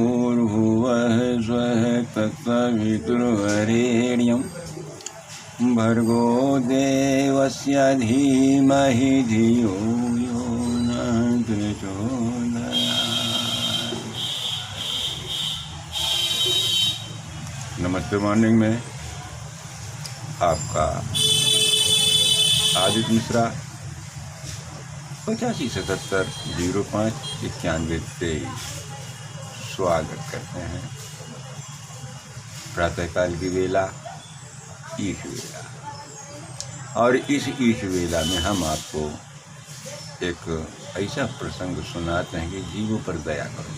भूर्भुवः स्वः तत्सवितुर्वरेण्यं भर्गो देवस्य धीमहि धियो यो नः प्रचोदयात्। नमस्ते मॉर्निंग में आपका आदित्य मिश्रा 8577-05-91-23 स्वागत करते हैं। प्रातःकाल की वेला ईश वेला, और इस ईश वेला में हम आपको एक ऐसा प्रसंग सुनाते हैं कि जीवों पर दया करो।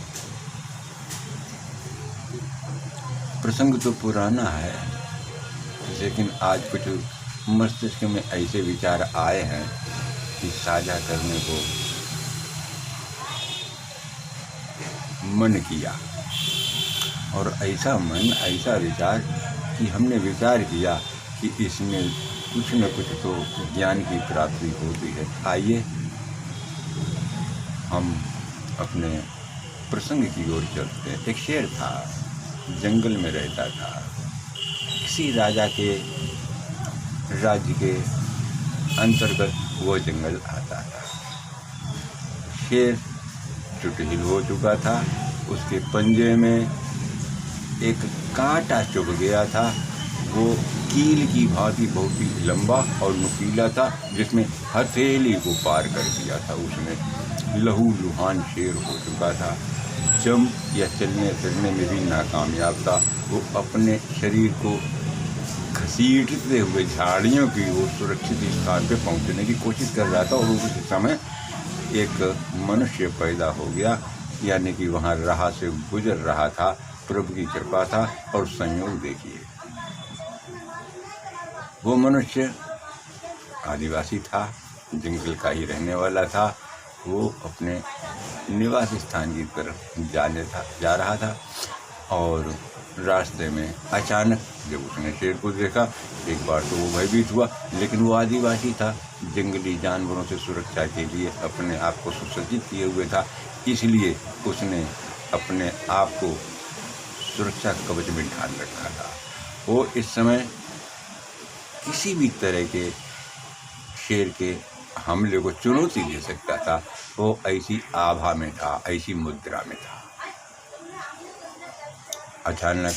प्रसंग तो पुराना है, लेकिन आज कुछ मस्तिष्क में ऐसे विचार आए हैं कि साझा करने को मन किया, और ऐसा मन ऐसा विचार कि हमने विचार किया कि इसमें कुछ न कुछ तो ज्ञान की प्राप्ति होती है। आइए हम अपने प्रसंग की ओर चलते हैं। एक शेर था, जंगल में रहता था। किसी राजा के राज्य के अंतर्गत वो जंगल आता था। शेर चुटहिल हो चुका था, उसके पंजे में एक कांटा चुभ गया था। वो कील की भांति बहुत ही लंबा और नुकीला था, जिसमें हथेली को पार कर दिया था। उसमें लहू लुहान शेर हो चुका था। जम या चलने फिरने में भी नाकामयाब था। वो अपने शरीर को घसीटते हुए झाड़ियों की ओर सुरक्षित स्थान पे पहुंचने की कोशिश कर रहा था, और उस समय एक मनुष्य पैदा हो गया, यानी कि वहां राह से गुजर रहा था। प्रभु की कृपा था और संयोग देखिए, वो मनुष्य आदिवासी था, जंगल का ही रहने वाला था। वो अपने निवास स्थान की तरफ जा रहा था, और रास्ते में अचानक जब उसने शेर को देखा, एक बार तो वो भयभीत हुआ, लेकिन वो आदिवासी था, जंगली जानवरों से सुरक्षा के लिए अपने आप को सुसज्जित किए हुए था। इसलिए उसने अपने आप को सुरक्षा कवच में ढाल रखा था। वो इस समय किसी भी तरह के शेर के हमले को चुनौती दे सकता था। वो ऐसी आभा में था, ऐसी मुद्रा में था। अचानक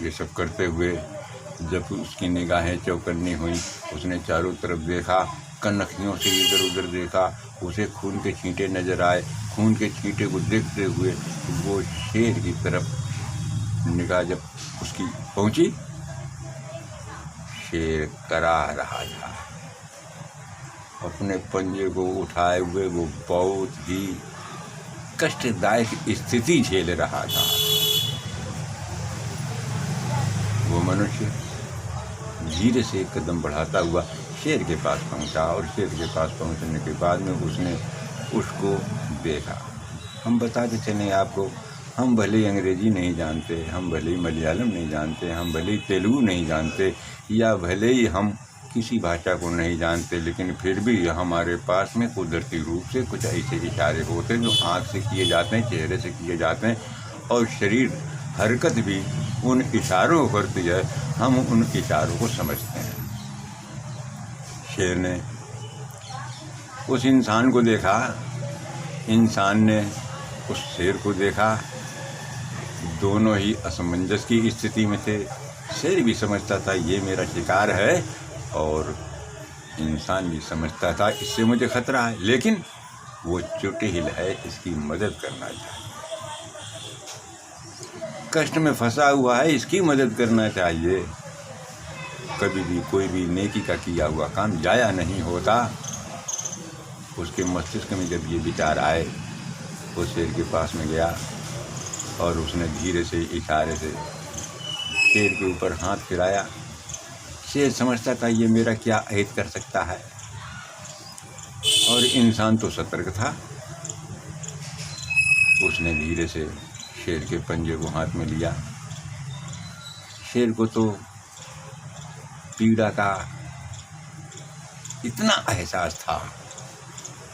ये सब करते हुए जब उसकी निगाहें चौकन्नी हुई, उसने चारों तरफ देखा, कनखियों से इधर उधर देखा। उसे खून के छींटे नजर आए। खून के छींटे को देखते हुए वो शेर की तरफ निगाह जब उसकी पहुंची, शेर कराह रहा था। अपने पंजे को उठाए हुए वो बहुत ही कष्टदायक स्थिति झेल रहा था। वो मनुष्य धीरे से एक कदम बढ़ाता हुआ शेर के पास पहुंचा, और शेर के पास पहुंचने के बाद में उसने उसको देखा। हम बताते चलें आपको, हम भले ही अंग्रेजी नहीं जानते, हम भले ही मलयालम नहीं जानते, हम भले ही तेलुगु नहीं जानते, या भले ही हम किसी भाषा को नहीं जानते, लेकिन फिर भी हमारे पास में कुदरती रूप से कुछ ऐसे इशारे होते हैं जो आँख से किए जाते हैं, चेहरे से किए जाते हैं, और शरीर हरकत भी उन इशारों को करती है। हम उन इशारों को समझते हैं। शेर ने उस इंसान को देखा, इंसान ने उस शेर को देखा। दोनों ही असमंजस की स्थिति में थे। शेर भी समझता था ये मेरा शिकार है, और इंसान भी समझता था इससे मुझे खतरा है, लेकिन वो चुटहिल है, इसकी मदद करना चाहिए। कष्ट में फंसा हुआ है, इसकी मदद करना चाहिए। कभी भी कोई भी नेकी का किया हुआ काम जाया नहीं होता। उसके मस्तिष्क में जब ये विचार आए, वो शेर के पास में गया, और उसने धीरे से इशारे से शेर के ऊपर हाथ फिराया। शेर समझता था ये मेरा क्या अहित कर सकता है, और इंसान तो सतर्क था। उसने धीरे से शेर के पंजे को हाथ में लिया। शेर को तो पीड़ा का इतना एहसास था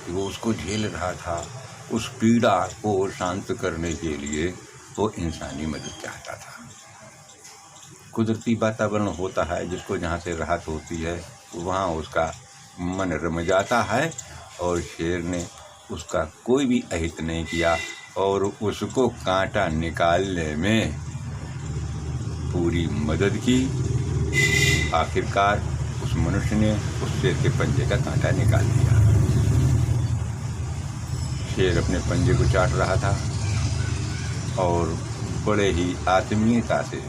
कि वो उसको झेल रहा था, उस पीड़ा को शांत करने के लिए वो इंसानी मदद चाहता था। कुदरती वातावरण होता है जिसको जहाँ से राहत होती है वहाँ उसका मन रम जाता है, और शेर ने उसका कोई भी अहित नहीं किया और उसको कांटा निकालने में पूरी मदद की। आखिरकार उस मनुष्य ने उस शेर के पंजे का कांटा निकाल दिया। शेर अपने पंजे को चाट रहा था और बड़े ही आत्मीयता से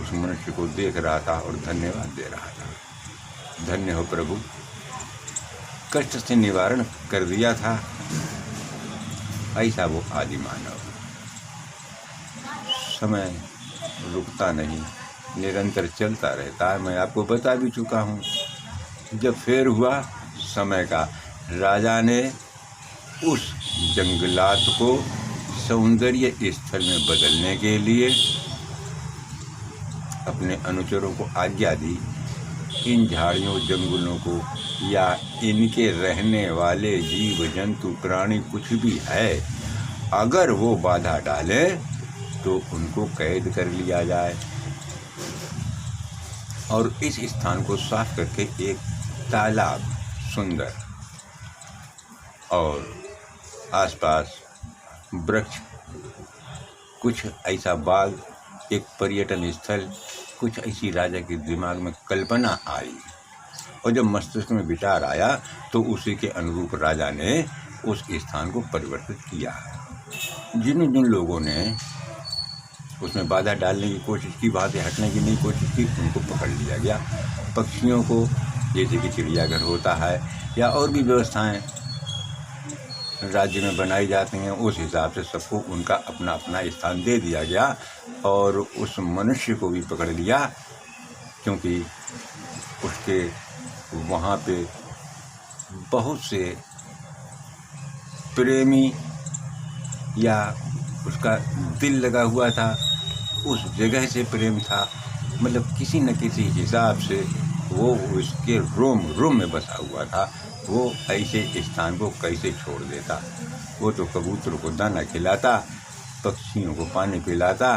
उस मनुष्य को देख रहा था और धन्यवाद दे रहा था। धन्य हो प्रभु, कष्ट से निवारण कर दिया था। ऐसा वो आदि मानव। समय रुकता नहीं, निरंतर चलता रहता है। मैं आपको बता भी चुका हूँ। जब फेर हुआ समय का, राजा ने उस जंगलात को सौंदर्य स्थल में बदलने के लिए अपने अनुचरों को आज्ञा दी, इन झाड़ियों जंगलों को या इनके रहने वाले जीव जंतु प्राणी कुछ भी है, अगर वो बाधा डाले तो उनको कैद कर लिया जाए और इस स्थान को साफ करके एक तालाब सुंदर और आसपास वृक्ष, कुछ ऐसा बाग, एक पर्यटन स्थल, कुछ ऐसी राजा के दिमाग में कल्पना आई। और जब मस्तिष्क में विचार आया तो उसी के अनुरूप राजा ने उस स्थान को परिवर्तित किया। जिन जिन लोगों ने उसमें बाधा डालने की कोशिश की, वहाँ से हटने की नहीं कोशिश की, उनको पकड़ लिया गया। पक्षियों को, जैसे कि चिड़ियाघर होता है या और भी व्यवस्थाएं राज्य में बनाई जाती हैं, उस हिसाब से सबको उनका अपना अपना स्थान दे दिया गया। और उस मनुष्य को भी पकड़ लिया, क्योंकि उसके वहाँ पे बहुत से प्रेमी या उसका दिल लगा हुआ था, उस जगह से प्रेम था, मतलब किसी न किसी हिसाब से वो उसके रोम रोम में बसा हुआ था। वो ऐसे स्थान को कैसे छोड़ देता। वो तो कबूतरों को दाना खिलाता, पक्षियों को पानी पिलाता,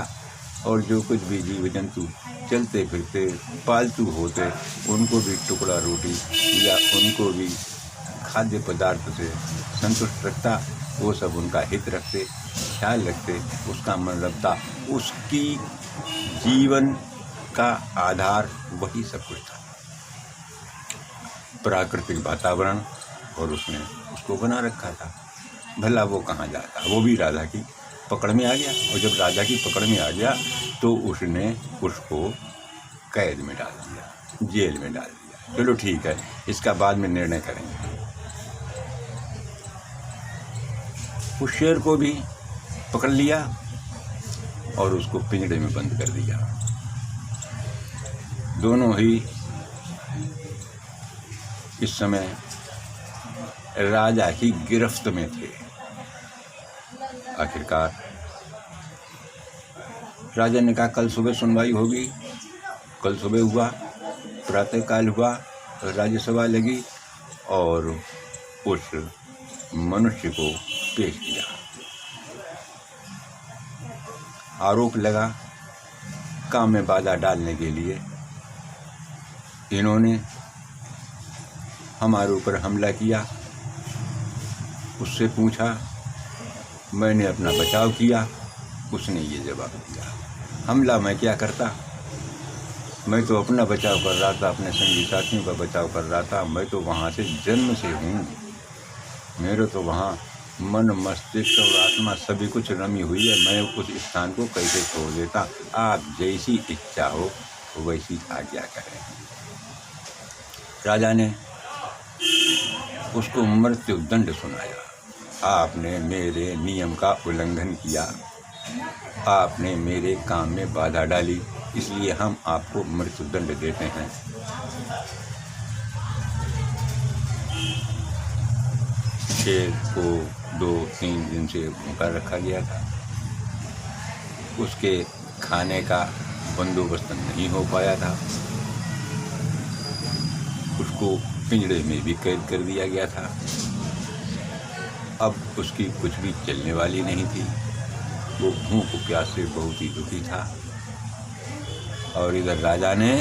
और जो कुछ भी जीव जंतु चलते फिरते पालतू होते उनको भी टुकड़ा रोटी या उनको भी खाद्य पदार्थ से संतुष्ट रखता। वो सब उनका हित रखते, ख्याल रखते, उसका मन रखता। उसकी जीवन का आधार वही सब कुछ था, प्राकृतिक वातावरण, और उसने उसको बना रखा था। भला वो कहाँ जाता, वो भी राजा की पकड़ में आ गया। और जब राजा की पकड़ में आ गया तो उसने उसको कैद में डाल दिया, जेल में डाल दिया। चलो ठीक है, इसका बाद में निर्णय करेंगे। उस शेर को भी पकड़ लिया और उसको पिंजड़े में बंद कर दिया। दोनों ही इस समय राजा की गिरफ्त में थे। आखिरकार राजा ने कहा कल सुबह सुनवाई होगी। कल सुबह हुआ, प्रातःकाल हुआ, राज्यसभा लगी और उस मनुष्य को पेश किया। आरोप लगा काम में बाधा डालने के लिए इन्होंने हमारे ऊपर हमला किया। उससे पूछा, मैंने अपना बचाव किया। उसने ये जवाब दिया, हमला मैं क्या करता, मैं तो अपना बचाव कर रहा था, अपने संगी साथियों का बचाव कर रहा था। मैं तो वहाँ से जन्म से हूँ, मेरे तो वहाँ मन मस्तिष्क और आत्मा सभी कुछ रमी हुई है। मैं उस स्थान को कैसे छोड़ देता। आप जैसी इच्छा हो वैसी आज्ञा करें। राजा ने उसको मृत्यु दंड सुनाया। आपने मेरे नियम का उल्लंघन किया, आपने मेरे काम में बाधा डाली, इसलिए हम आपको मृत्यु दंड देते हैं। शेर को 2-3 दिन से भूखा रखा गया था। उसके खाने का बंदोबस्त नहीं हो पाया था। उसको पिंजड़े में भी कैद कर दिया गया था। अब उसकी कुछ भी चलने वाली नहीं थी। वो भूख प्यास से बहुत ही दुखी था। और इधर राजा ने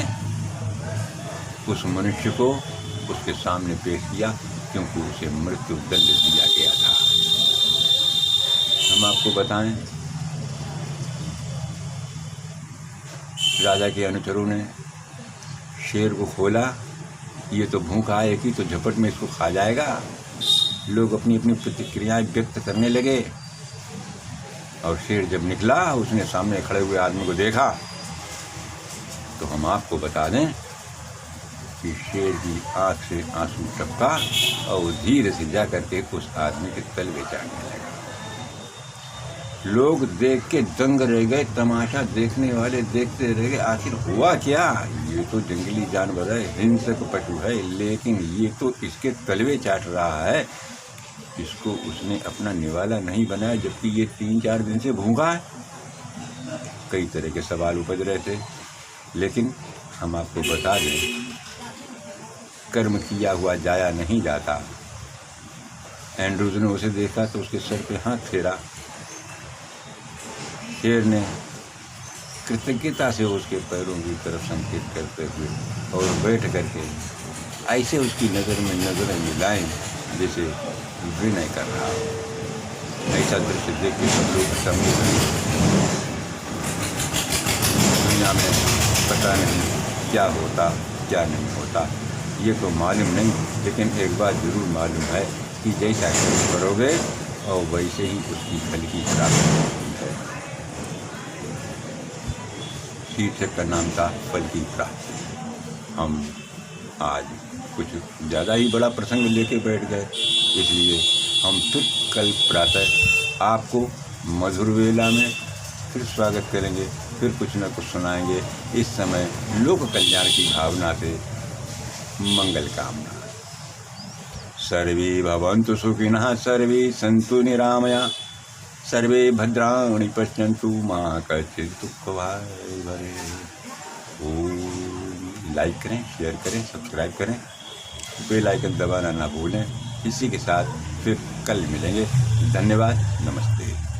उस मनुष्य को उसके सामने पेश किया, क्योंकि उसे मृत्यु दंड दिया गया था। हम आपको बताएं, राजा के अनुचरों ने शेर को खोला, ये तो भूखा है कि तो झपट में इसको खा जाएगा। लोग अपनी अपनी प्रतिक्रियाएं व्यक्त करने लगे। और शेर जब निकला, उसने सामने खड़े हुए आदमी को देखा। तो हम आपको बता दें कि शेर की आंख से आंसू टपका और धीरे से जा करके उस आदमी के तलवे जाने लगा। लोग देख के दंग रह गए, तमाशा देखने वाले देखते रह गए। आखिर हुआ क्या? ये तो जंगली जानवर है, हिंसक पशु है, लेकिन ये तो इसके तलवे चाट रहा है। इसको उसने अपना निवाला नहीं बनाया, जबकि ये 3-4 दिन से भूखा है। कई तरह के सवाल उपज रहे थे, लेकिन हम आपको बता दें, कर्म किया हुआ जाया नहीं जाता। एंड्रूज ने उसे देखा तो उसके सर पे हाथ फेरा। शेर ने कृतज्ञता से उसके पैरों की तरफ संकेत करते हुए और बैठ करके ऐसे उसकी नज़र में नज़रें मिलाएं जैसे विनय कर रहा हो। ऐसा दृश्य देख के सब लोग समझ गए, दुनिया में पता नहीं क्या होता क्या नहीं होता, ये तो मालूम नहीं, लेकिन एक बात ज़रूर मालूम है कि जैसा कर्म करोगे और वैसे ही उसकी फल की प्राप्ति होती है। शीर्षक का नाम था फल की प्राप्ति। हम आज कुछ ज़्यादा ही बड़ा प्रसंग लेके बैठ गए, इसलिए हम फिर कल प्रातः आपको मधुर वेला में फिर स्वागत करेंगे, फिर कुछ न कुछ सुनाएंगे। इस समय लोक कल्याण की भावना से मंगल कामना। सर्वे भवन्तु सुखिनः, सर्वे सन्तु निरामया, सर्वे भद्राणि पश्यन्तु मा कश्चित् दुःखभाग् भवेत्। ओम। लाइक करें, शेयर करें, सब्सक्राइब करें, बेल आइकन दबाना ना भूलें। इसी के साथ फिर कल मिलेंगे। धन्यवाद, नमस्ते।